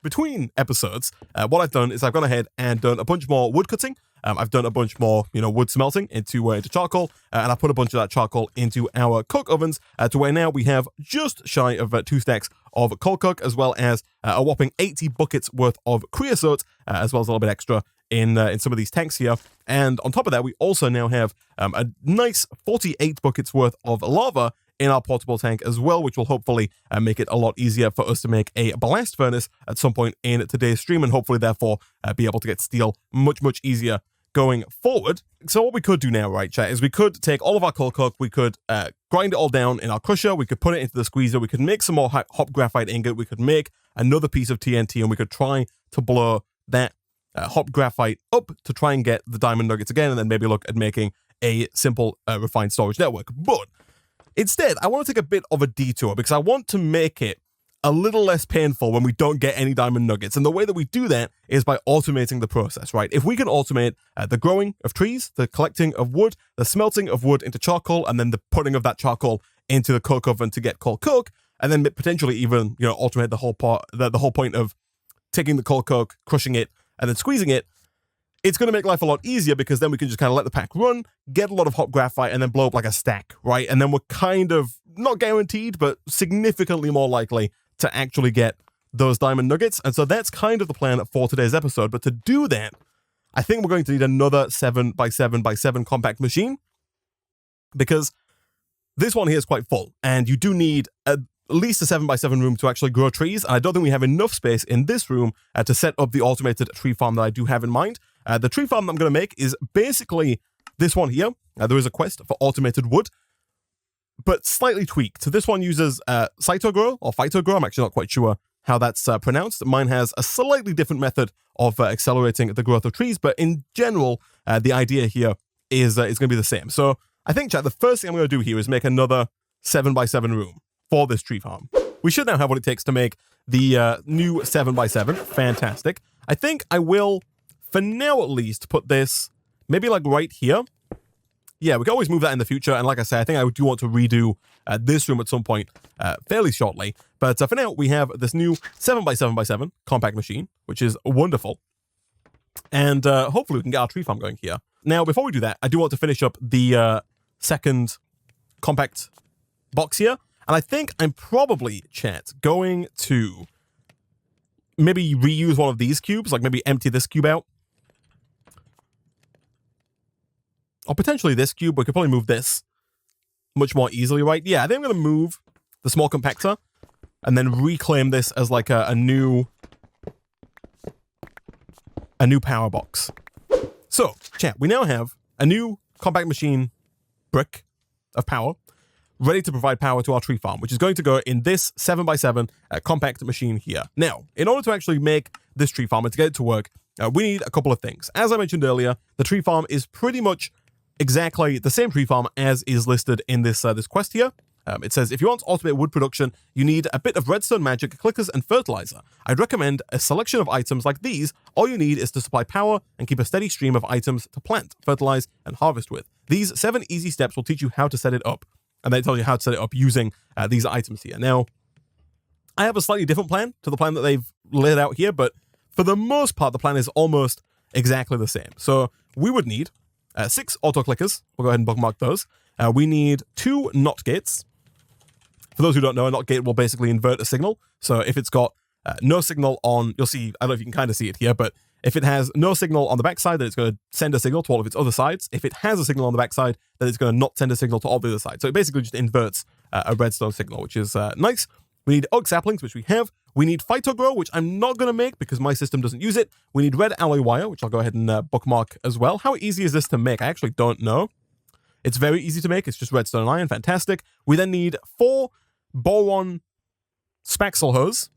between episodes, what I've done is I've gone ahead and done a bunch more wood cutting. I've done a bunch more, wood smelting into charcoal, and I put a bunch of that charcoal into our coke ovens to where now we have just shy of 2 stacks of coal coke, as well as a whopping 80 buckets worth of creosote, as well as a little bit extra in some of these tanks here. And on top of that, we also now have a nice 48 buckets worth of lava in our portable tank as well, which will hopefully make it a lot easier for us to make a blast furnace at some point in today's stream, and hopefully therefore be able to get steel much easier going forward. So what we could do now, right, chat, is we could take all of our coal coke, we could grind it all down in our crusher, we could put it into the squeezer, we could make some more hot graphite ingot, we could make another piece of TNT, and we could try to blow that hot graphite up to try and get the diamond nuggets again, and then maybe look at making a simple refined storage network. But instead, I want to take a bit of a detour because I want to make it a little less painful when we don't get any diamond nuggets. And the way that we do that is by automating the process, right? If we can automate the growing of trees, the collecting of wood, the smelting of wood into charcoal, and then the putting of that charcoal into the coke oven to get coal coke, and then potentially even, automate the whole point of taking the coal coke, crushing it, and then squeezing it, it's going to make life a lot easier because then we can just kind of let the pack run, get a lot of hot graphite, and then blow up like a stack, right? And then we're kind of not guaranteed, but significantly more likely to actually get those diamond nuggets. And so that's kind of the plan for today's episode. But to do that, I think we're going to need another 7x7x7 compact machine, because this one here is quite full, and you do need at least a 7x7 room to actually grow trees. And I don't think we have enough space in this room to set up the automated tree farm that I do have in mind. The tree farm that I'm going to make is basically this one here. There is a quest for automated wood, but slightly tweaked. So this one uses Cytogrow or Phytogrow. I'm actually not quite sure how that's pronounced. Mine has a slightly different method of accelerating the growth of trees, but in general, the idea here is going to be the same. So I think, chat, the first thing I'm going to do here is make another 7x7 room for this tree farm. We should now have what it takes to make the new 7x7. Fantastic. I think I will, for now at least, put this maybe like right here. Yeah, we can always move that in the future. And like I say, I think I do want to redo this room at some point fairly shortly. But for now, we have this new 7x7x7 compact machine, which is wonderful. And hopefully we can get our tree farm going here. Now, before we do that, I do want to finish up the second compact box here. And I think I'm probably, chat, going to maybe reuse one of these cubes, like maybe empty this cube out. Or potentially this cube. We could probably move this much more easily, right? Yeah, I think I'm going to move the small compactor and then reclaim this as like a new power box. So, chat, we now have a new compact machine brick of power ready to provide power to our tree farm, which is going to go in this 7x7 compact machine here. Now, in order to actually make this tree farm and to get it to work, we need a couple of things. As I mentioned earlier, the tree farm is pretty much exactly the same tree farm as is listed in this quest here. It says, if you want to automate wood production, you need a bit of redstone magic, clickers, and fertilizer. I'd recommend a selection of items like these. All you need is to supply power and keep a steady stream of items to plant, fertilize, and harvest with. These 7 easy steps will teach you how to set it up. And they tell you how to set it up using these items here. Now, I have a slightly different plan to the plan that they've laid out here, but for the most part, the plan is almost exactly the same. So we would need 6 auto clickers. We'll go ahead and bookmark those. We need 2 NOT gates. For those who don't know, a NOT gate will basically invert a signal. So if it's got no signal on, you'll see, I don't know if you can kind of see it here, but if it has no signal on the backside, then it's going to send a signal to all of its other sides. If it has a signal on the backside, then it's going to not send a signal to all the other sides. So it basically just inverts a redstone signal, which is nice. We need oak saplings, which we have. We need Phytogrow, which I'm not going to make because my system doesn't use it. We need red alloy wire, which I'll go ahead and bookmark as well. How easy is this to make? I actually don't know. It's very easy to make. It's just redstone and iron. Fantastic. We then need 4 boron spaxel hose,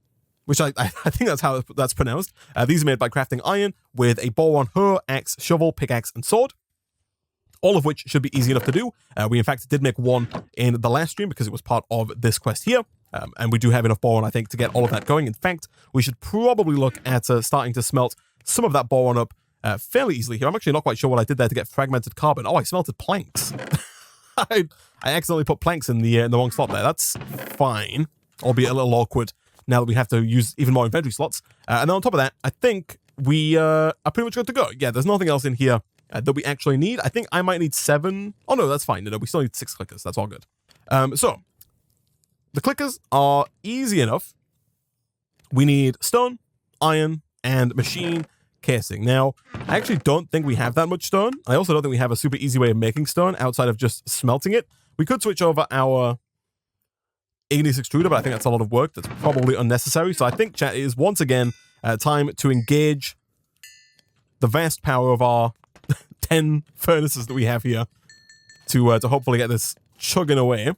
which I think that's how that's pronounced. These are made by crafting iron with a boron hoe, axe, shovel, pickaxe, and sword. All of which should be easy enough to do. We, in fact, did make one in the last stream because it was part of this quest here. And we do have enough boron, I think, to get all of that going. In fact, we should probably look at starting to smelt some of that boron up fairly easily here. I'm actually not quite sure what I did there to get fragmented carbon. Oh, I smelted planks. I accidentally put planks in the wrong slot there. That's fine, albeit a little awkward now that we have to use even more inventory slots. And then on top of that, I think we are pretty much good to go. Yeah, there's nothing else in here that we actually need. I think I might need 7. Oh, no, that's fine. No, we still need 6 clickers. That's all good. So, the clickers are easy enough. We need stone, iron, and machine casing. Now, I actually don't think we have that much stone. I also don't think we have a super easy way of making stone outside of just smelting it. We could switch over our igneous extruder, but I think that's a lot of work. That's probably unnecessary. So I think, chat, it is once again time to engage the vast power of our 10 furnaces that we have here to hopefully get this chugging away.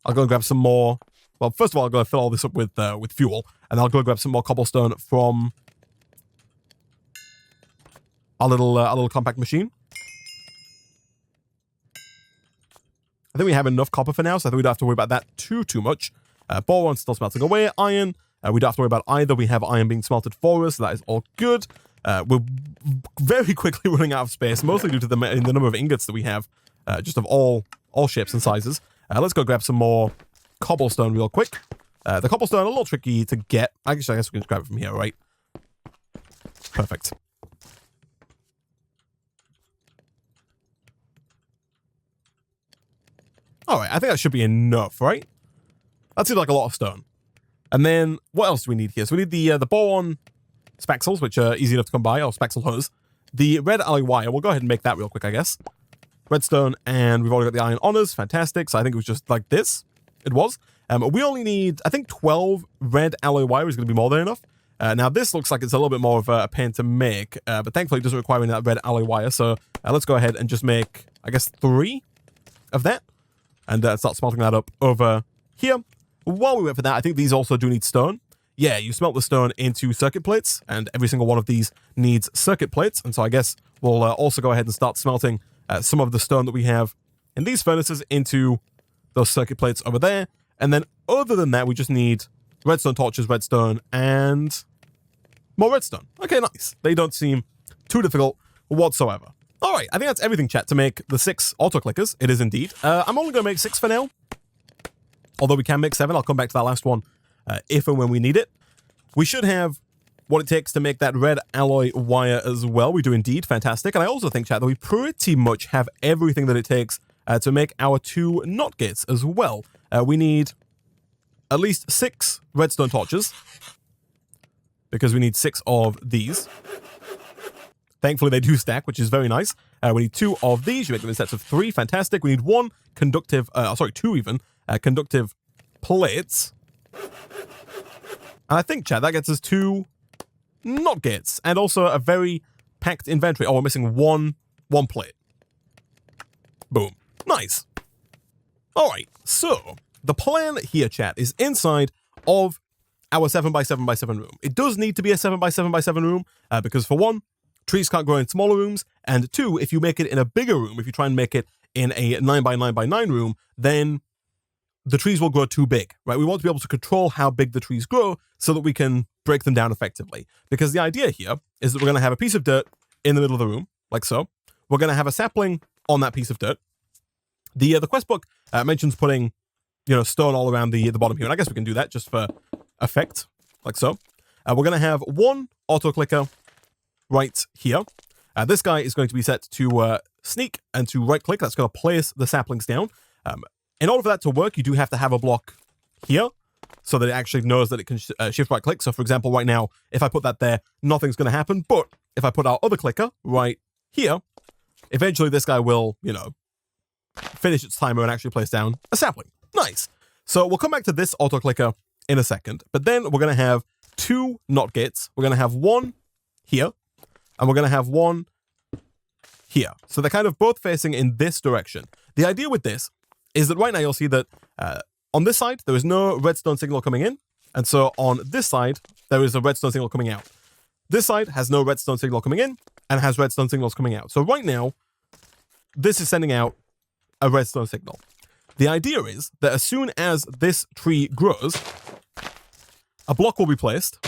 I'll go grab some more. Well, first of all, I'll go fill all this up with fuel, and I'll go grab some more cobblestone from our little compact machine. I think we have enough copper for now, so I think we don't have to worry about that too much. Boron's still smelting away. Iron, we don't have to worry about either. We have iron being smelted for us, so that is all good. We're very quickly running out of space, mostly due to the number of ingots that we have, just of all shapes and sizes. Let's go grab some more cobblestone real quick. The cobblestone a little tricky to get. Actually, I guess we can just grab it from here, right? Perfect. Alright, I think that should be enough, right? That seems like a lot of stone. And then, what else do we need here? So we need the boron spaxels, which are easy enough to come by, or spaxel hose. The red alloy wire, we'll go ahead and make that real quick, I guess. Redstone, and we've already got the iron on us. Fantastic. So I think it was just like this. It was. We only need, I think 12 red alloy wire is going to be more than enough. Now, this looks like it's a little bit more of a pain to make, but thankfully it doesn't require any of that red alloy wire. So let's go ahead and just make, I guess, 3 of that. And start smelting that up over here. While we wait for that, I think these also do need stone. Yeah, you smelt the stone into circuit plates, and every single one of these needs circuit plates. And so I guess we'll also go ahead and start smelting some of the stone that we have in these furnaces into those circuit plates over there. And then other than that, we just need redstone torches, redstone, and more redstone. Okay, nice. They don't seem too difficult whatsoever. All right, I think that's everything, chat, to make the 6 auto-clickers. It is indeed. I'm only going to make 6 for now. Although we can make 7. I'll come back to that last one if and when we need it. We should have what it takes to make that red alloy wire as well. We do indeed. Fantastic. And I also think, chat, that we pretty much have everything that it takes to make our 2 NOT gates as well. We need at least 6 redstone torches, because we need 6 of these. Thankfully, they do stack, which is very nice. We need 2 of these. You make them in sets of 3. Fantastic. We need 1 conductive, 2 even, conductive plates. And I think, chat, that gets us 2 NOT gates, and also a very packed inventory. Oh, we're missing one plate. Boom. Nice. All right. So, the plan here, chat, is inside of our 7x7x7 room. It does need to be a 7x7x7 room, because for one, trees can't grow in smaller rooms, and 2, if you make it in a bigger room, if you try and make it in a 9x9x9 room, then the trees will grow too big, right? We want to be able to control how big the trees grow so that we can break them down effectively. Because the idea here is that we're going to have a piece of dirt in the middle of the room, like so. We're going to have a sapling on that piece of dirt. The quest book mentions putting, stone all around the bottom here, and I guess we can do that just for effect, like so. We're going to have 1 auto clicker right here. This guy is going to be set to sneak and to right click. That's going to place the saplings down. In order for that to work, you do have to have a block here so that it actually knows that it can shift right click. So for example, right now, if I put that there, nothing's going to happen. But if I put our other clicker right here, eventually this guy will, finish its timer and actually place down a sapling. Nice. So we'll come back to this auto clicker in a second. But then we're going to have 2 NOT gates. We're going to have 1 here, and we're going to have 1 here. So they're kind of both facing in this direction. The idea with this is that right now you'll see that on this side, there is no redstone signal coming in. And so on this side, there is a redstone signal coming out. This side has no redstone signal coming in and has redstone signals coming out. So right now, this is sending out a redstone signal. The idea is that as soon as this tree grows, a block will be placed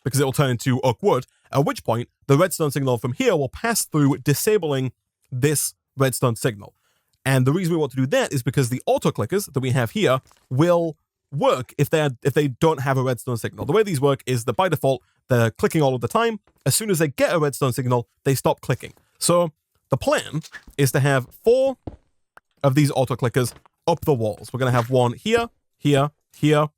because it will turn into oak wood, at which point the redstone signal from here will pass through, disabling this redstone signal. And the reason we want to do that is because the auto clickers that we have here will work if they don't have a redstone signal. The way these work is that by default, they're clicking all of the time. As soon as they get a redstone signal, they stop clicking. So the plan is to have 4 of these auto clickers up the walls. We're going to have one here, here, here,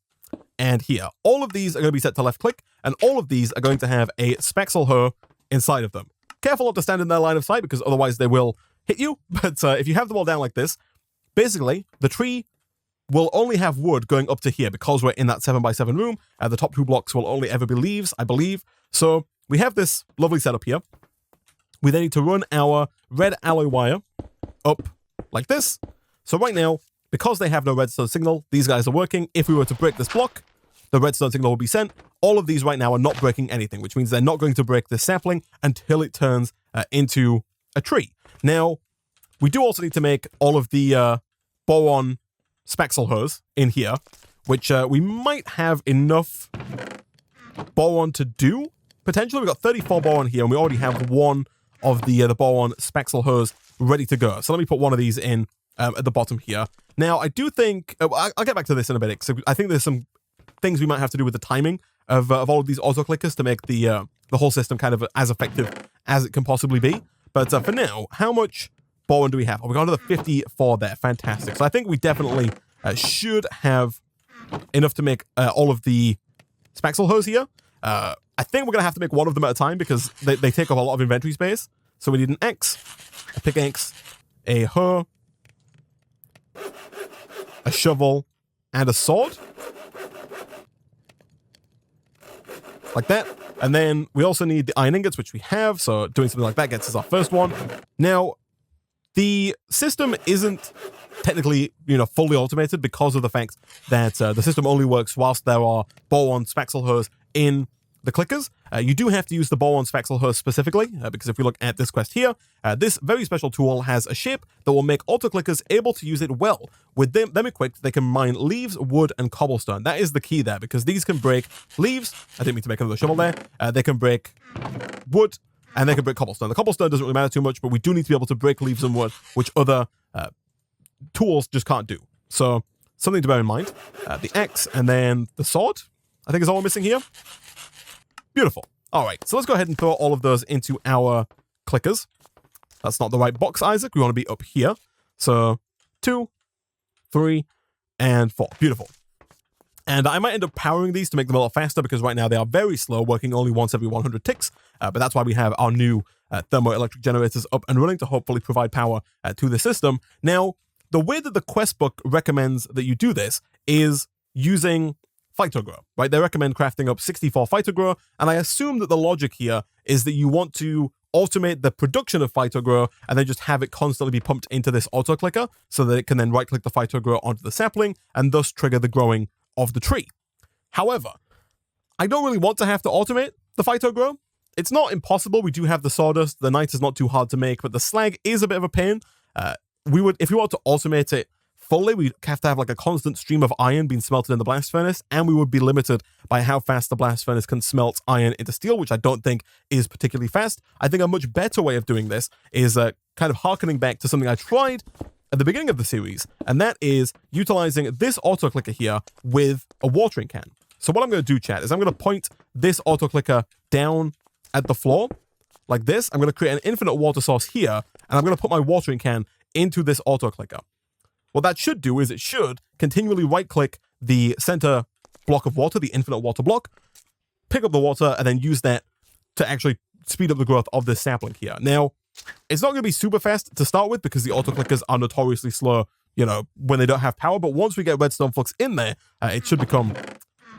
and here. All of these are going to be set to left click, and all of these are going to have a spaxel hoe inside of them. Careful not to stand in their line of sight, because otherwise they will hit you. But if you have them all down like this, basically the tree will only have wood going up to here because we're in that 7x7 room. The top 2 blocks will only ever be leaves, I believe. So we have this lovely setup here. We then need to run our red alloy wire up like this. So right now, because they have no redstone signal, these guys are working. If we were to break this block, the redstone signal will be sent. All of these right now are not breaking anything, which means they're not going to break this sapling until it turns into a tree. Now, we do also need to make all of the boron spaxel hoes in here, which we might have enough boron to do. Potentially, we've got 34 boron here, and we already have one of the boron spaxel hoes ready to go. So let me put one of these in at the bottom here. Now, I do think... I'll get back to this in a bit, because I think there's some things we might have to do with the timing of all of these auto-clickers to make the whole system kind of as effective as it can possibly be. But for now, how much boron do we have? Oh, we got another 54 there. Fantastic. So I think we definitely should have enough to make all of the spaxel hoes here. I think we're going to have to make one of them at a time because they take up a lot of inventory space. So we need an axe, a pickaxe, a hoe, a shovel, and a sword. Like that. And then we also need the iron ingots, which we have. So doing something like that gets us our first one. Now, the system isn't technically, fully automated because of the fact that the system only works whilst there are boron spaxel hoes in the clickers. You do have to use the boron spaxel hoe specifically, because if we look at this quest here, this very special tool has a shape that will make auto clickers able to use it well. With them equipped, they can mine leaves, wood, and cobblestone. That is the key there, because these can break leaves. I didn't mean to make another shovel there. They can break wood, and they can break cobblestone. The cobblestone doesn't really matter too much, but we do need to be able to break leaves and wood, which other tools just can't do. So something to bear in mind. The axe and then the sword, I think is all we're missing here. Beautiful. All right, so let's go ahead and throw all of those into our clickers. That's not the right box, Isaac. We want to be up here. So 2, 3, and 4. Beautiful. And I might end up powering these to make them a lot faster because right now they are very slow, working only once every 100 ticks. But that's why we have our new thermoelectric generators up and running to hopefully provide power to the system. Now, the way that the quest book recommends that you do this is using phytogrow, right? They recommend crafting up 64 phytogrow, and I assume that the logic here is that you want to automate the production of phytogrow and then just have it constantly be pumped into this auto clicker so that it can then right-click the phytogrow onto the sapling and thus trigger the growing of the tree. However, I don't really want to have to automate the phytogrow. It's not impossible. We do have the sawdust. The night is not too hard to make, but the slag is a bit of a pain. If we want to automate it fully, we'd have to have like a constant stream of iron being smelted in the blast furnace, and we would be limited by how fast the blast furnace can smelt iron into steel, which I don't think is particularly fast. I think a much better way of doing this is kind of harkening back to something I tried at the beginning of the series, and that is utilizing this auto clicker here with a watering can. So what I'm going to do, chat, is I'm going to point this auto clicker down at the floor like this. I'm going to create an infinite water source here, and I'm going to put my watering can into this auto clicker. What that should do is it should continually right-click the center block of water, the infinite water block, pick up the water, and then use that to actually speed up the growth of this sapling here. Now, it's not going to be super fast to start with because the auto-clickers are notoriously slow, when they don't have power, but once we get redstone flux in there, it should become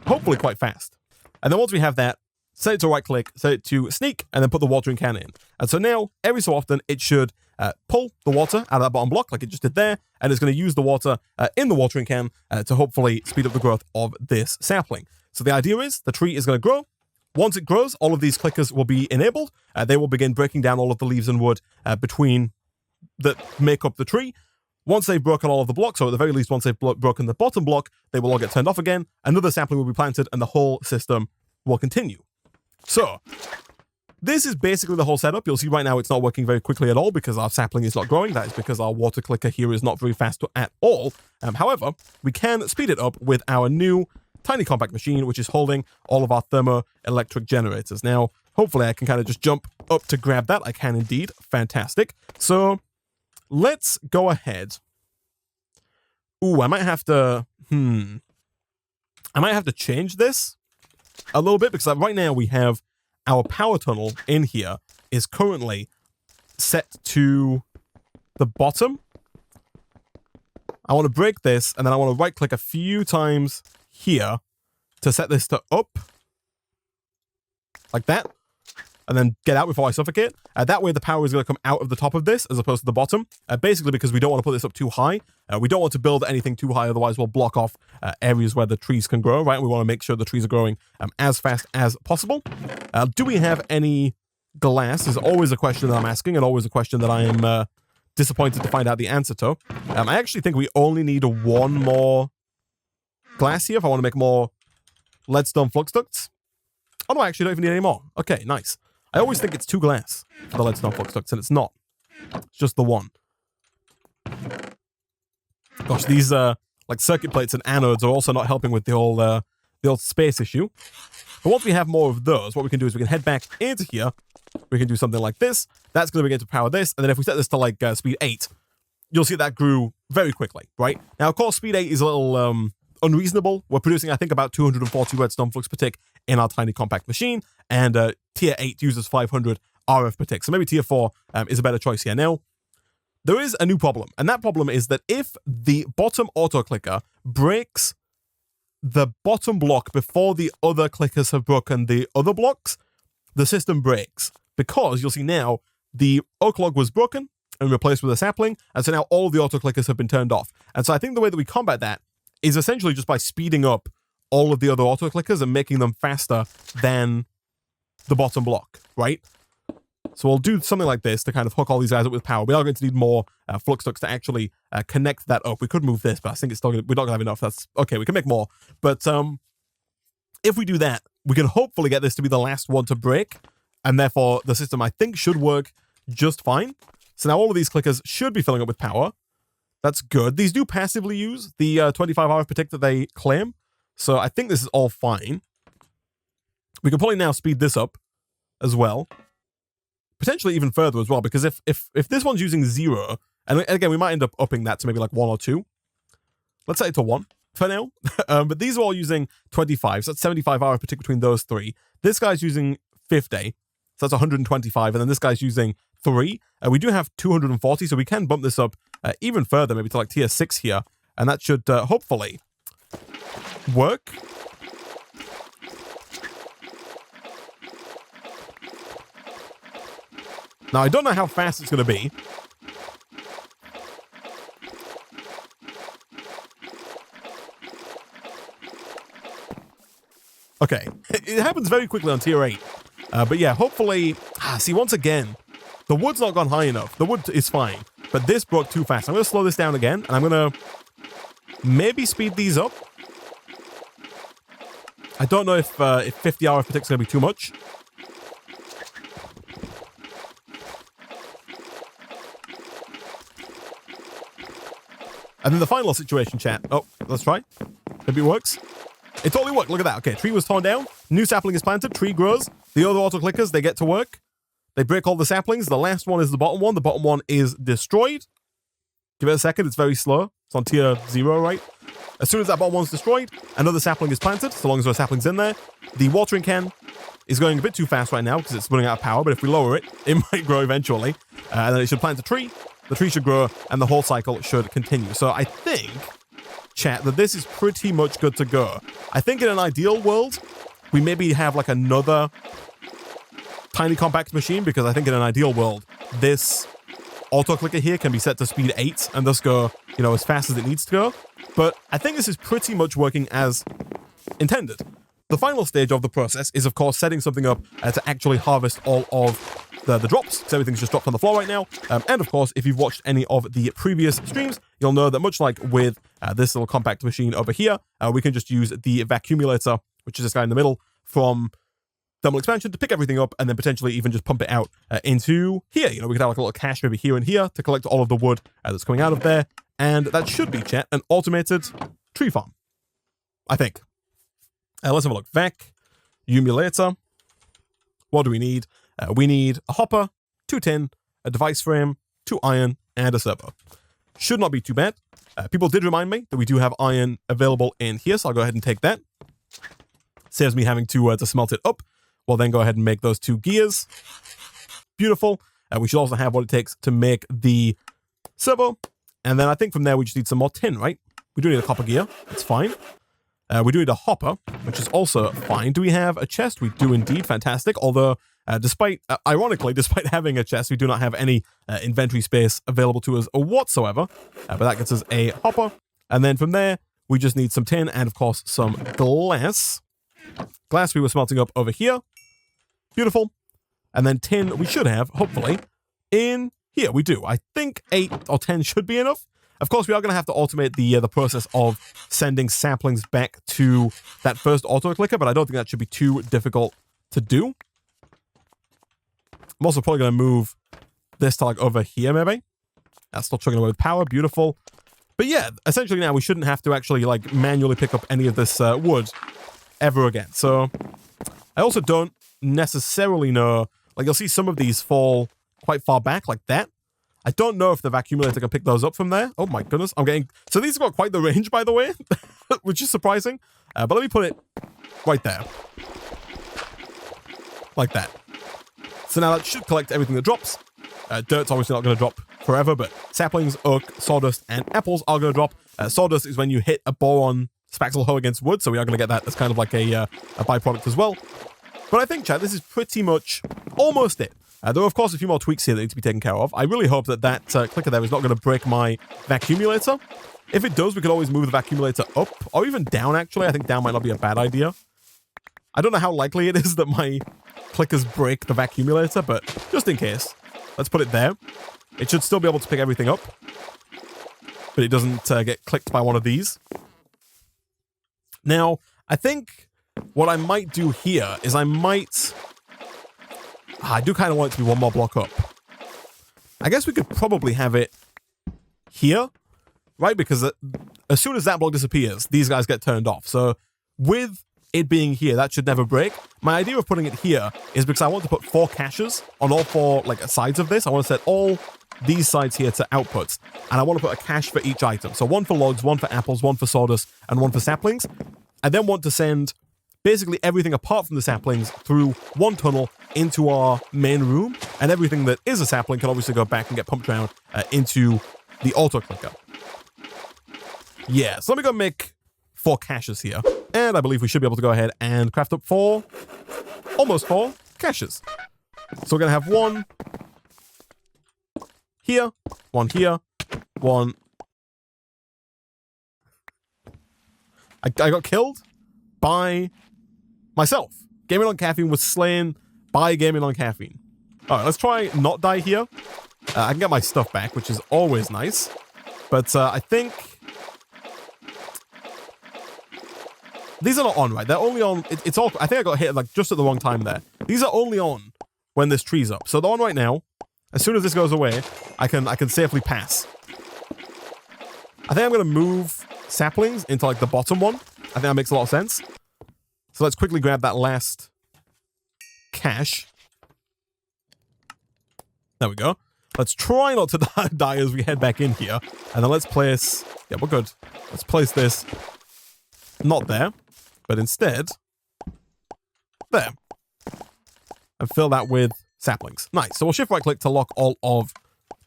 hopefully quite fast. And then once we have that, set it to right-click, set it to sneak, and then put the watering can in. And so now, every so often, it should pull the water out of that bottom block like it just did there, and it's going to use the water in the watering can to hopefully speed up the growth of this sapling. So the idea is the tree is going to grow. Once it grows, all of these clickers will be enabled. They will begin breaking down all of the leaves and wood between that make up the tree. Once they've broken all of the blocks, or at the very least once they've broken the bottom block, they will all get turned off again. Another sapling will be planted, and the whole system will continue. So, this is basically the whole setup. You'll see right now it's not working very quickly at all because our sapling is not growing. That is because our water clicker here is not very fast at all. However, we can speed it up with our new tiny compact machine, which is holding all of our thermoelectric generators. Now, hopefully I can kind of just jump up to grab that. I can indeed. Fantastic. So let's go ahead. Ooh, I might have to, I might have to change this a little bit because right now we have our power tunnel in here is currently set to the bottom. I want to break this and then I want to right click a few times here to set this to up like that and then get out before I suffocate. That way the power is going to come out of the top of this as opposed to the bottom, basically because we don't want to put this up too high. We don't want to build anything too high, otherwise we'll block off areas where the trees can grow, right? We want to make sure the trees are growing as fast as possible. Do we have any glass is always a question that I'm asking and always a question that I am disappointed to find out the answer to. I actually think we only need one more glass here if I want to make more leadstone flux ducts. Oh no, I actually don't even need any more. Okay, nice. I always think it's 2 glass for the leadstone flux ducts, and it's not. It's just the 1. Gosh, these like circuit plates and anodes are also not helping with the old space issue. But once we have more of those, what we can do is we can head back into here. We can do something like this. That's going to begin to power this, and then if we set this to like speed 8, you'll see that grew very quickly, right? Now, of course, speed 8 is a little unreasonable. We're producing, I think, about 240 redstone flux per tick in our tiny compact machine, and tier 8 uses 500 RF per tick. So maybe tier 4 is a better choice here. Now, there is a new problem, and that problem is that if the bottom auto clicker breaks the bottom block before the other clickers have broken the other blocks, the system breaks, because you'll see now the oak log was broken and replaced with a sapling, and so now all of the auto clickers have been turned off. And so I think the way that we combat that is essentially just by speeding up all of the other auto clickers and making them faster than the bottom block, right? So we'll do something like this to kind of hook all these guys up with power. We are going to need more flux ducts to actually connect that up. We could move this, but I think it's still we're not going to have enough. That's okay. We can make more. But if we do that, we can hopefully get this to be the last one to break. And therefore, the system, I think, should work just fine. So now all of these clickers should be filling up with power. That's good. These do passively use the 25 RF per tick that they claim. So I think this is all fine. We can probably now speed this up as well. Potentially even further as well, because if this one's using 0, and again, we might end up upping that to maybe like 1 or 2. Let's set it to 1 for now. But these are all using 25, so that's 75 RF per tick between those 3. This guy's using 50, so that's 125, and then this guy's using 3. We do have 240, so we can bump this up even further, maybe to like tier 6 here, and that should hopefully work. Now, I don't know how fast it's going to be. Okay, it happens very quickly on tier 8. But yeah, hopefully... see, once again, the wood's not gone high enough. The wood is fine, but this broke too fast. I'm going to slow this down again, and I'm going to maybe speed these up. I don't know if 50 RF per tick is going to be too much. And then the final situation, chat. Oh, let's try. Maybe it works. It totally worked. Look at that. Okay, tree was torn down. New sapling is planted. Tree grows. The other auto clickers, they get to work. They break all the saplings. The last one is the bottom one. The bottom one is destroyed. Give it a second. It's very slow. It's on tier 0, right? As soon as that bottom one's destroyed, another sapling is planted, so long as there are saplings in there. The watering can is going a bit too fast right now because it's running out of power, but if we lower it, it might grow eventually. And then it should plant a tree. The tree should grow, and the whole cycle should continue. So I think, chat, that this is pretty much good to go. I think in an ideal world, we maybe have like another tiny compact machine, because I think in an ideal world, this auto clicker here can be set to speed 8 and thus go, you know, as fast as it needs to go. But I think this is pretty much working as intended. The final stage of the process is, of course, setting something up to actually harvest all of the drops, because everything's just dropped on the floor right now. And of course, if you've watched any of the previous streams, you'll know that much like with this little compact machine over here, we can just use the vacuumulator, which is this guy in the middle, from thermal expansion to pick everything up and then potentially even just pump it out into here. You know, we could have like a little cache maybe here and here to collect all of the wood that's coming out of there. And that should be, chat, an automated tree farm, I think. Let's have a look. Vac, Umulator. What do we need? We need a hopper, 2 tin, a device frame, 2 iron, and a servo. Should not be too bad. People did remind me that we do have iron available in here, so I'll go ahead and take that. Saves me having to smelt it up. We'll then go ahead and make those 2 gears. Beautiful. We should also have what it takes to make the servo. And then I think from there we just need some more tin, right? We do need a copper gear. That's fine. We do need a hopper, which is also fine. Do we have a chest? We do indeed. Fantastic. Although, ironically, despite having a chest, we do not have any inventory space available to us whatsoever. But that gets us a hopper. And then from there, we just need some tin and, of course, some glass. Glass we were smelting up over here. Beautiful. And then tin we should have, hopefully, in here. We do. I think 8 or 10 should be enough. Of course, we are going to have to automate the process of sending saplings back to that first auto-clicker, but I don't think that should be too difficult to do. I'm also probably going to move this to like over here, maybe. That's still chugging away with power. Beautiful. But yeah, essentially now we shouldn't have to actually like manually pick up any of this wood ever again. So I also don't necessarily know, like you'll see some of these fall quite far back like that. I don't know if the vacuumulator can pick those up from there. Oh my goodness, I'm getting... So these have got quite the range, by the way, which is surprising. But let me put it right there. Like that. So now that should collect everything that drops. Dirt's obviously not going to drop forever, but saplings, oak, sawdust, and apples are going to drop. Sawdust is when you hit a boron spaxel hoe against wood, so we are going to get that as kind of like a byproduct as well. But I think, chat, this is pretty much almost it. There are, of course, a few more tweaks here that need to be taken care of. I really hope that that clicker there is not going to break my vacuumulator. If it does, we could always move the vacuumulator up, or even down, actually. I think down might not be a bad idea. I don't know how likely it is that my clickers break the vacuumulator, but just in case, let's put it there. It should still be able to pick everything up, but it doesn't get clicked by one of these. Now, I think what I might do here is I might... I do kind of want it to be one more block up. I guess we could probably have it here, right? Because as soon as that block disappears, these guys get turned off. So with it being here, that should never break. My idea of putting it here is because I want to put 4 caches on all 4 like sides of this. I want to set all these sides here to outputs, and I want to put a cache for each item. So 1 for logs, 1 for apples, 1 for sawdust, and 1 for saplings. I then want to send basically everything apart from the saplings through 1 tunnel into our main room, and everything that is a sapling can obviously go back and get pumped around into the auto clicker. Yeah, so let me go make 4 caches here, and I believe we should be able to go ahead and craft up 4, almost 4 caches. So we're gonna have 1 here, 1 here, 1. I got killed by myself. GamingOnCaffeine was slain by GamingOnCaffeine. Alright, let's try not die here. I can get my stuff back, which is always nice. But I think... These are not on, right? They're only on... It's all... I think I got hit like just at the wrong time there. These are only on when this tree's up. So they're on right now. As soon as this goes away, I can safely pass. I think I'm going to move saplings into like the bottom one. I think that makes a lot of sense. So let's quickly grab that last cache. There we go. Let's try not to die as we head back in here. And then let's place... Yeah, we're good. Let's place this not there, but instead there. And fill that with saplings. Nice. So we'll shift right click to lock all of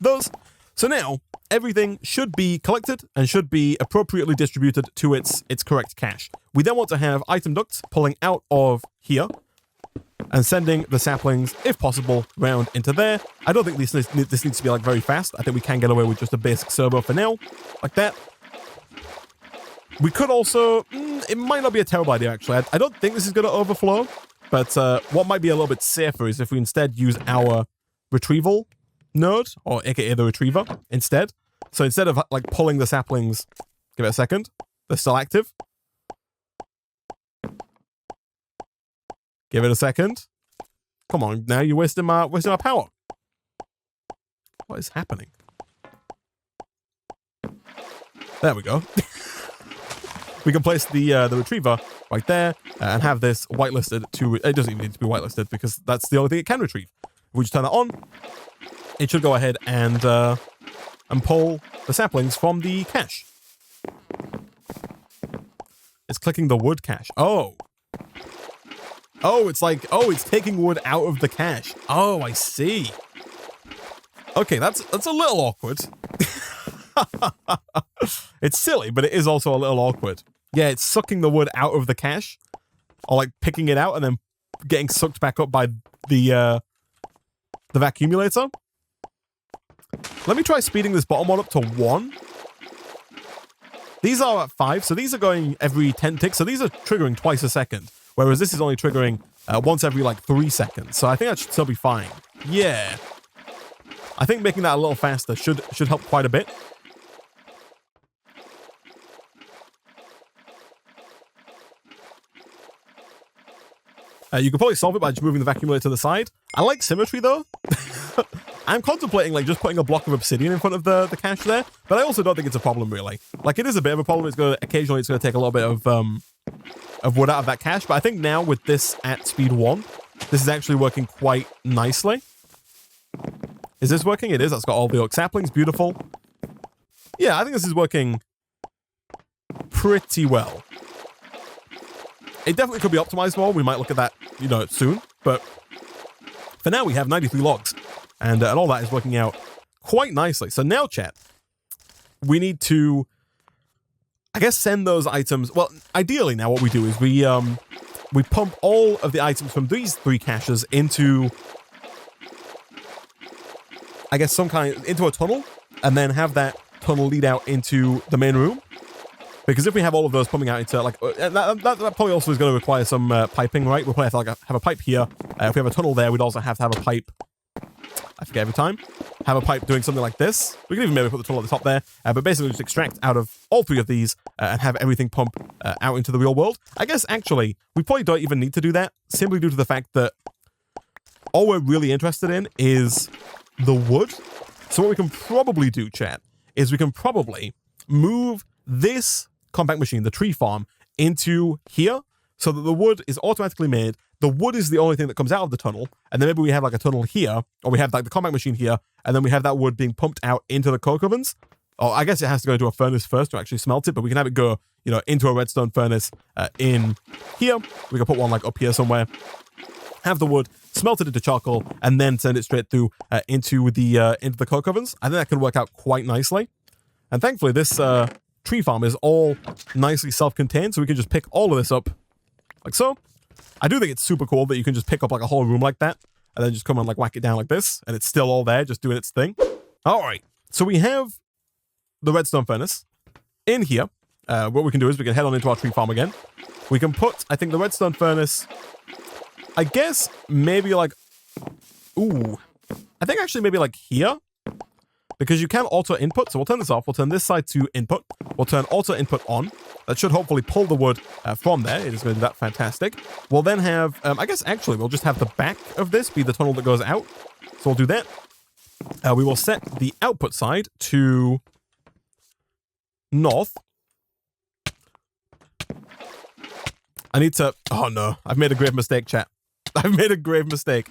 those. So now everything should be collected and should be appropriately distributed to its correct cache. We then want to have item ducts pulling out of here and sending the saplings, if possible, round into there. I don't think this needs to be like very fast. I think we can get away with just a basic servo for now, like that. We could also, it might not be a terrible idea actually. I don't think this is going to overflow, but what might be a little bit safer is if we instead use our retrieval node, or aka the retriever, instead. So instead of like pulling the saplings, give it a second, they're still active. Give it a second. Come on, now you're wasting my power. What is happening? There we go. We can place the retriever right there and have this whitelisted to... It doesn't even need to be whitelisted because that's the only thing it can retrieve. If we just turn that on, it should go ahead and pull the saplings from the cache. It's clicking the wood cache. Oh. Oh, it's like... Oh, it's taking wood out of the cache. Oh, I see. Okay, that's a little awkward. It's silly, but it is also a little awkward. Yeah, it's sucking the wood out of the cache, or like picking it out and then getting sucked back up by the vacuumulator. Let me try speeding this bottom one up to 1. These are at 5, so these are going every 10 ticks, so these are triggering twice a second, whereas this is only triggering once every like 3 seconds. So I think that should still be fine. Yeah. I think making that a little faster should help quite a bit. You can probably solve it by just moving the vacuumulator to the side. I like symmetry though. I'm contemplating like just putting a block of obsidian in front of the cache there, but I also don't think it's a problem really. Like it is a bit of a problem. Occasionally it's going to take a little bit of wood out of that cache, but I think now with this at speed 1, this is actually working quite nicely. Is this working? It is. That's got all the oak saplings. Beautiful. Yeah, I think this is working pretty well. It definitely could be optimized more. We might look at that, soon. But for now, we have 93 logs. And all that is working out quite nicely. So now, chat, we need to, I guess, send those items. Well, ideally now what we do is we pump all of the items from these 3 caches into, I guess, into a tunnel, and then have that tunnel lead out into the main room. Because if we have all of those pumping out into, like, that probably also is going to require some piping, right? We'll probably have to have a pipe here. If we have a tunnel there, we'd also have to have a pipe. I forget every time. Have a pipe doing something like this. We can even maybe put the tunnel at the top there. But basically just extract out of all 3 of these and have everything pump out into the real world. I guess, actually, we probably don't even need to do that, simply due to the fact that all we're really interested in is the wood. So what we can probably do, chat, is we can probably move this compact machine, the tree farm, into here so that the wood is automatically made. The wood is the only thing that comes out of the tunnel, and then maybe we have like a tunnel here, or we have like the compact machine here, and then we have that wood being pumped out into the coke ovens. Or I guess it has to go into a furnace first to actually smelt it, but we can have it go, into a redstone furnace in here. We can put one like up here somewhere, have the wood smelt it into charcoal, and then send it straight through into the coke ovens. I think that can work out quite nicely. And thankfully, this tree farm is all nicely self-contained, so we can just pick all of this up like so. I do think it's super cool that you can just pick up like a whole room like that and then just come and like whack it down like this, and it's still all there, just doing its thing. All right, so we have the redstone furnace in here. What we can do is we can head on into our tree farm again. We can put, I think, the redstone furnace, I guess maybe like, I think actually maybe like here. Because you can auto input, so we'll turn this off. We'll turn this side to input. We'll turn auto input on. That should hopefully pull the wood from there. It is going to do that. Fantastic. We'll then have, I guess actually we'll just have the back of this be the tunnel that goes out. So we'll do that. We will set the output side to north. I need to, oh no, I've made a grave mistake, chat. I've made a grave mistake.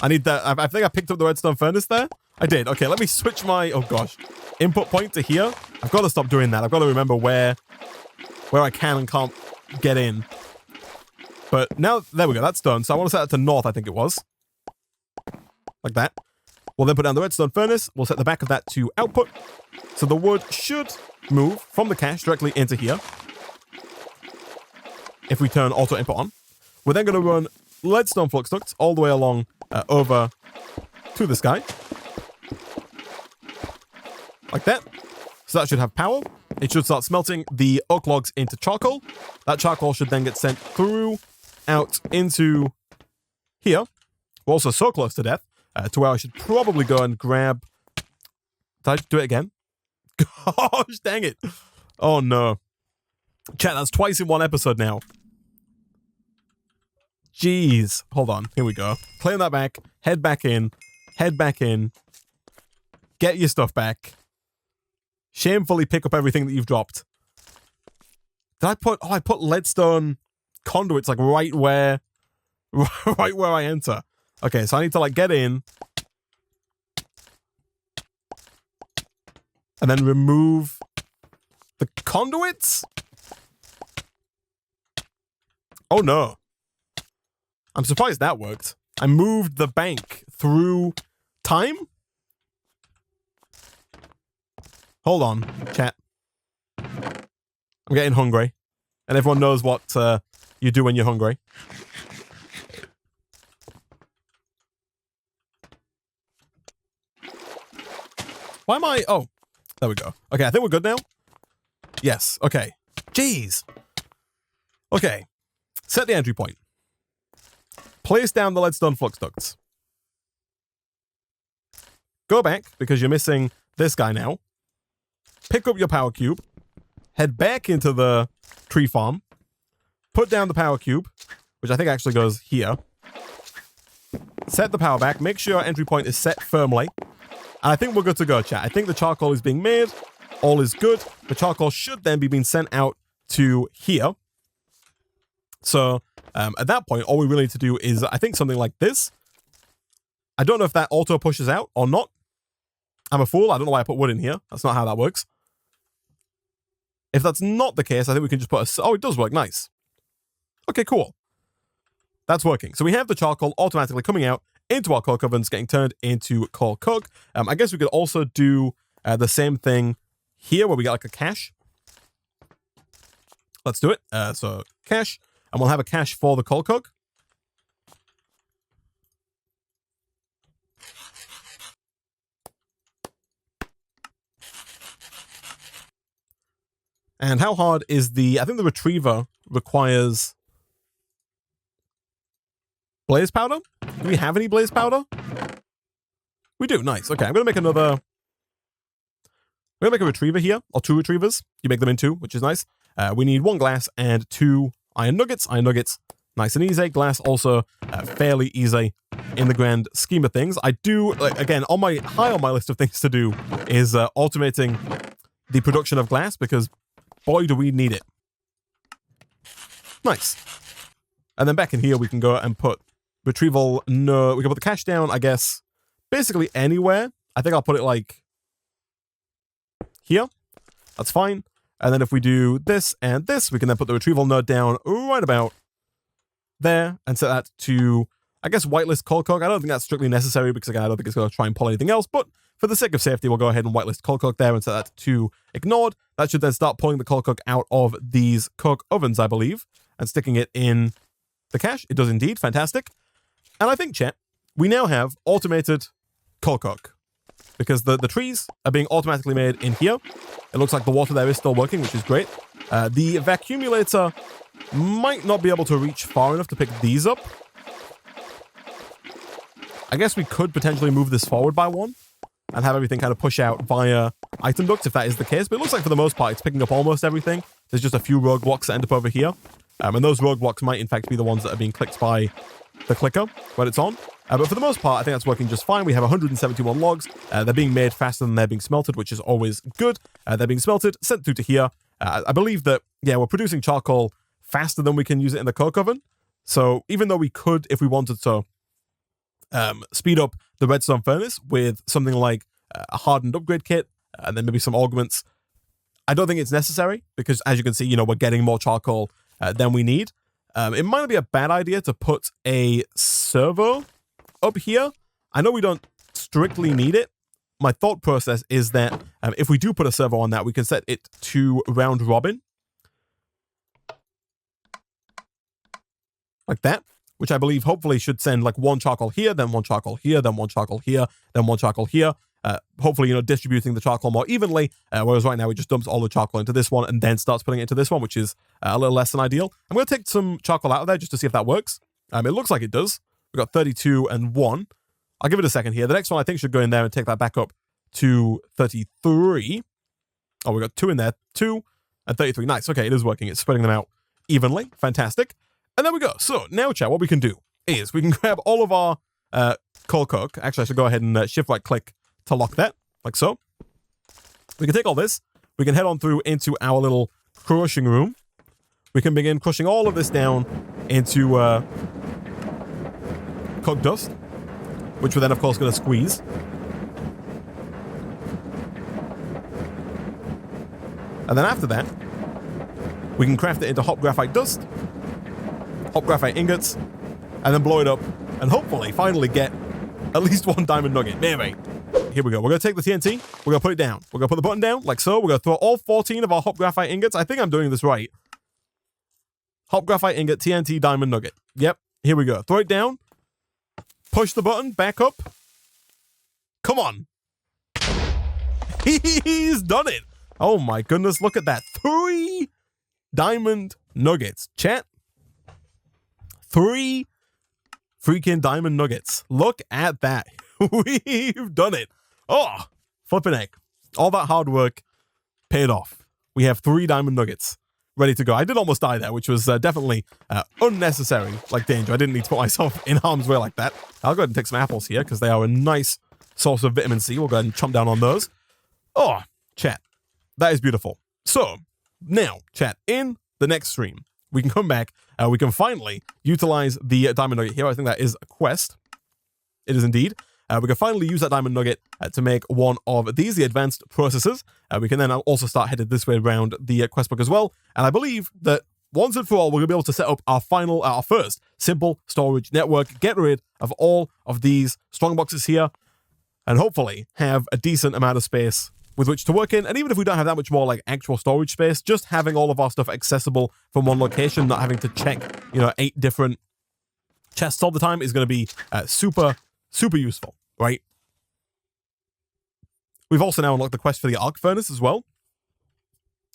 I need that. I think I picked up the redstone furnace there. I did. Okay, let me switch my, oh gosh, input point to here. I've got to stop doing that. I've got to remember where I can and can't get in. But now, there we go. That's done. So I want to set that to north, I think it was. Like that. We'll then put down the redstone furnace. We'll set the back of that to output. So the wood should move from the cache directly into here. If we turn auto input on. We're then going to run leadstone flux ducts all the way along over to this guy. Like that. So that should have power. It should start smelting the oak logs into charcoal. That charcoal should then get sent through out into here. We're also so close to death to where I should probably go and grab... Did I do it again? Gosh, dang it. Oh no. Chat, that's twice in one episode now. Jeez. Hold on. Here we go. Claim that back. Head back in. Head back in. Get your stuff back. Shamefully pick up everything that you've dropped. Did I put... Oh, I put leadstone conduits like right where I enter. Okay, so I need to like get in. And then remove the conduits? Oh no. I'm surprised that worked. I moved the bank through time? Hold on, chat. I'm getting hungry. And everyone knows what you do when you're hungry. Why am I... Oh, there we go. Okay, I think we're good now. Yes, okay. Jeez. Okay. Set the entry point. Place down the leadstone flux ducts. Go back, because you're missing this guy now. Pick up your power cube. Head back into the tree farm. Put down the power cube, which I think actually goes here. Set the power back. Make sure your entry point is set firmly. And I think we're good to go, chat. I think the charcoal is being made. All is good. The charcoal should then be being sent out to here. So, at that point, all we really need to do is, I think, something like this. I don't know if that auto pushes out or not. I'm a fool. I don't know why I put wood in here. That's not how that works. If that's not the case, I think we can just put a... Oh, it does work. Nice. Okay, cool. That's working. So we have the charcoal automatically coming out into our coke ovens, getting turned into coal coke. I guess we could also do the same thing here where we get like a cache. Let's do it. So cache, and we'll have a cache for the coal coke. And how hard is the... I think the retriever requires... blaze powder? Do we have any blaze powder? We do. Nice. Okay, I'm going to make another... I'm going to make a retriever here, or 2 retrievers. You make them in 2, which is nice. We need 1 glass and 2 iron nuggets. Iron nuggets, nice and easy. Glass also fairly easy in the grand scheme of things. I do, like, again, high on my list of things to do is automating the production of glass, because boy, do we need it. Nice. And then back in here, we can go and put retrieval... No, we can put the cache down, I guess, basically anywhere. I think I'll put it, like, here. That's fine. And then if we do this and this, we can then put the retrieval node down right about there and set that to, I guess, whitelist coal coke. I don't think that's strictly necessary because, again, I don't think it's going to try and pull anything else, but for the sake of safety, we'll go ahead and whitelist coal coke there and set that to ignored. That should then start pulling the coal coke out of these coke ovens, I believe, and sticking it in the cache. It does indeed. Fantastic. And I think, chat, we now have automated coal coke because the trees are being automatically made in here. It looks like the water there is still working, which is great. The vacuumulator might not be able to reach far enough to pick these up. I guess we could potentially move this forward by 1 and have everything kind of push out via item ducts if that is the case. But it looks like for the most part, it's picking up almost everything. There's just a few roadblocks that end up over here. And those roadblocks might in fact be the ones that are being clicked by the clicker when it's on. But for the most part, I think that's working just fine. We have 171 logs. They're being made faster than they're being smelted, which is always good. They're being smelted, sent through to here. I believe that, yeah, we're producing charcoal faster than we can use it in the coke oven. So even though we could, if we wanted to, speed up the redstone furnace with something like a hardened upgrade kit, and then maybe some augments, I don't think it's necessary because, as you can see, you know, we're getting more charcoal than we need. It might not be a bad idea to put a servo up here. I know we don't strictly need it. My thought process is that if we do put a servo on that, we can set it to round robin. Like that, which I believe hopefully should send like 1 charcoal here, then 1 charcoal here, then 1 charcoal here, then 1 charcoal here. Hopefully, you know, distributing the charcoal more evenly, whereas right now it just dumps all the charcoal into this one and then starts putting it into this one, which is a little less than ideal. I'm going to take some charcoal out of there just to see if that works. It looks like it does. We've got 32 and 1. I'll give it a second here. The next one I think should go in there and take that back up to 33. Oh, we got 2 in there. 2 and 33. Nice. Okay, it is working. It's spreading them out evenly. Fantastic. And there we go. So now, chat, what we can do is we can grab all of our coal coke. Actually, I should go ahead and shift right click to lock that, like so. We can take all this. We can head on through into our little crushing room. We can begin crushing all of this down into coke dust, which we're then, of course, going to squeeze. And then after that, we can craft it into hot graphite dust, hot graphite ingots, and then blow it up, and hopefully finally get at least one diamond nugget. Maybe. Here we go. We're going to take the TNT. We're going to put it down. We're going to put the button down, like so. We're going to throw all 14 of our hot graphite ingots. I think I'm doing this right. Hot graphite ingot, TNT, diamond nugget. Yep. Here we go. Throw it down. Push the button. Back up. Come on. He's done it. Oh my goodness. Look at that. 3 diamond nuggets. Chat. 3 freaking diamond nuggets. Look at that. We've done it. Oh, flipping heck. All that hard work paid off. We have 3 diamond nuggets ready to go. I did almost die there, which was definitely unnecessary, like danger. I didn't need to put myself in harm's way like that. I'll go ahead and take some apples here because they are a nice source of vitamin C. We'll go ahead and chomp down on those. Oh, chat. That is beautiful. So, now, chat, in the next stream, we can come back. We can finally utilize the diamond nugget here. I think that is a quest. It is indeed. We can finally use that diamond nugget to make one of these, the advanced processors. We can then also start headed this way around the quest book as well. And I believe that once and for all, we're going to be able to set up our first simple storage network, get rid of all of these strong boxes here, and hopefully have a decent amount of space with which to work in. And even if we don't have that much more like actual storage space, just having all of our stuff accessible from one location, not having to check, 8 different chests all the time is going to be super useful, right? We've also now unlocked the quest for the arc furnace as well,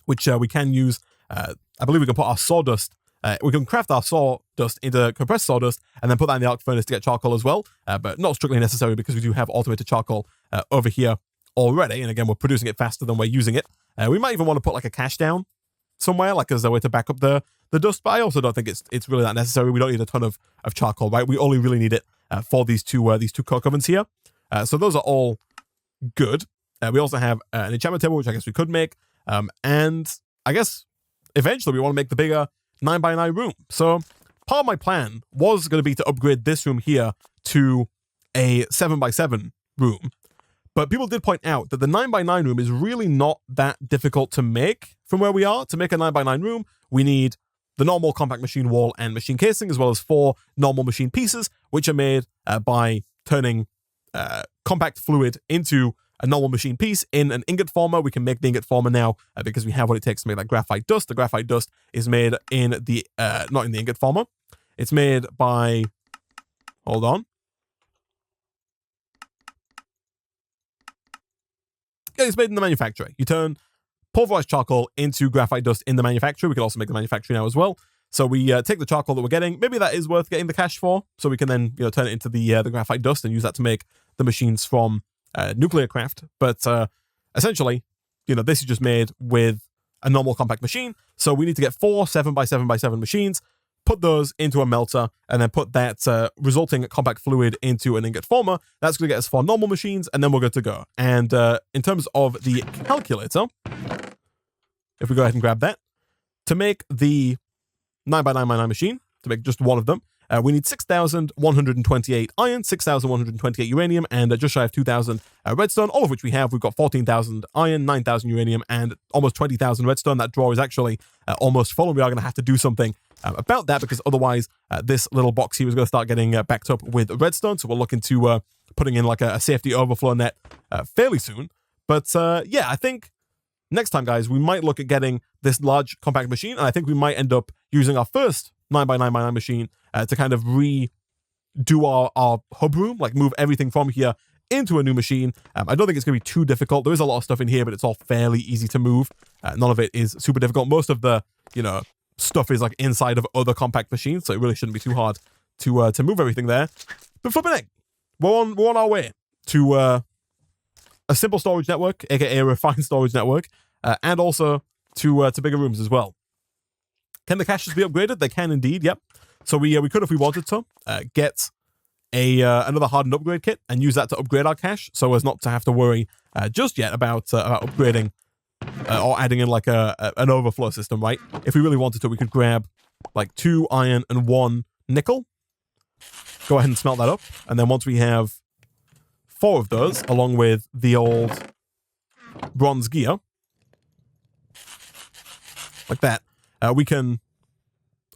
which we can use. I believe we can put our sawdust, we can craft our sawdust into compressed sawdust and then put that in the arc furnace to get charcoal as well, but not strictly necessary because we do have automated charcoal over here already. And again, we're producing it faster than we're using it. We might even want to put like a cache down somewhere, like as a way to back up the dust, but I also don't think it's really that necessary. We don't need a ton of charcoal, right? We only really need it for these two coke ovens here. So those are all good. We also have an enchantment table, which I guess we could make. And I guess eventually we want to make the bigger 9x9 room. So part of my plan was going to be to upgrade this room here to a 7x7 room. But people did point out that the 9x9 room is really not that difficult to make from where we are. To make a 9x9 room, we need the normal compact machine wall and machine casing, as well as 4 normal machine pieces, which are made by turning compact fluid into a normal machine piece in an ingot former. We can make the ingot former now because we have what it takes to make that graphite dust. The graphite dust is made in the, not in the ingot former. It's made by, hold on. Yeah, it's made in the manufacturer. You turn pulverized charcoal into graphite dust in the manufacturer. We can also make the manufacturer now as well. So we take the charcoal that we're getting. Maybe that is worth getting the cash for. So we can then turn it into the graphite dust and use that to make the machines from nuclear craft. But essentially, this is just made with a normal compact machine. So we need to get 4 7x7x7 machines, put those into a melter, and then put that resulting compact fluid into an ingot former. That's going to get us 4 normal machines, and then we're good to go. And in terms of the calculator, if we go ahead and grab that, to make the 9x9x9 machine, to make just one of them, we need 6,128 iron, 6,128 uranium, and just shy of 2,000 redstone, all of which we have. We've got 14,000 iron, 9,000 uranium, and almost 20,000 redstone. That drawer is actually almost full, and we are going to have to do something about that, because otherwise this little box here is going to start getting backed up with redstone. So we're looking to putting in like a safety overflow net fairly soon. But yeah, I think next time, guys, we might look at getting this large compact machine, and I think we might end up using our first 9x9x9 machine to kind of redo our hub room, like move everything from here into a new machine. I don't think it's going to be too difficult. There is a lot of stuff in here, but it's all fairly easy to move. None of it is super difficult. Most of the, stuff is like inside of other compact machines, so it really shouldn't be too hard to move everything there. But flipping it, we're on our way to a simple storage network, aka a refined storage network, and also to bigger rooms as well. Can the caches be upgraded? They can indeed, yep. So we could, if we wanted to, get another hardened upgrade kit and use that to upgrade our cache, so as not to have to worry just yet about upgrading or adding in like an overflow system, right? If we really wanted to, we could grab like 2 iron and 1 nickel. Go ahead and smelt that up, and then once we have 4 of those, along with the old bronze gear, like that, we can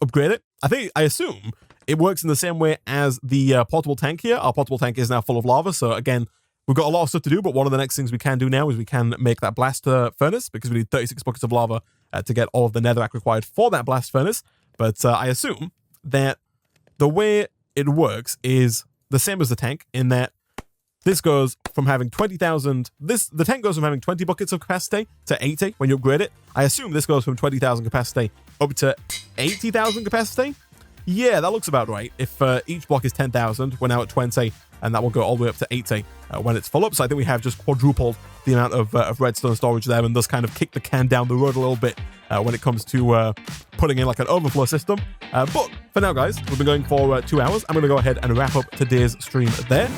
upgrade it. I assume it works in the same way as the portable tank here. Our portable tank is now full of lava, so again, we've got a lot of stuff to do, but one of the next things we can do now is we can make that blast furnace, because we need 36 buckets of lava to get all of the netherrack required for that blast furnace. But I assume that the way it works is the same as the tank, in that this goes from having 20,000... The tank goes from having 20 buckets of capacity to 80 when you upgrade it. I assume this goes from 20,000 capacity up to 80,000 capacity. Yeah, that looks about right. If each block is 10,000, we're now at 20, and that will go all the way up to 80 when it's full up. So I think we have just quadrupled the amount of redstone storage there, and thus kind of kicked the can down the road a little bit when it comes to putting in like an overflow system. But for now, guys, we've been going for 2 hours. I'm going to go ahead and wrap up today's stream there.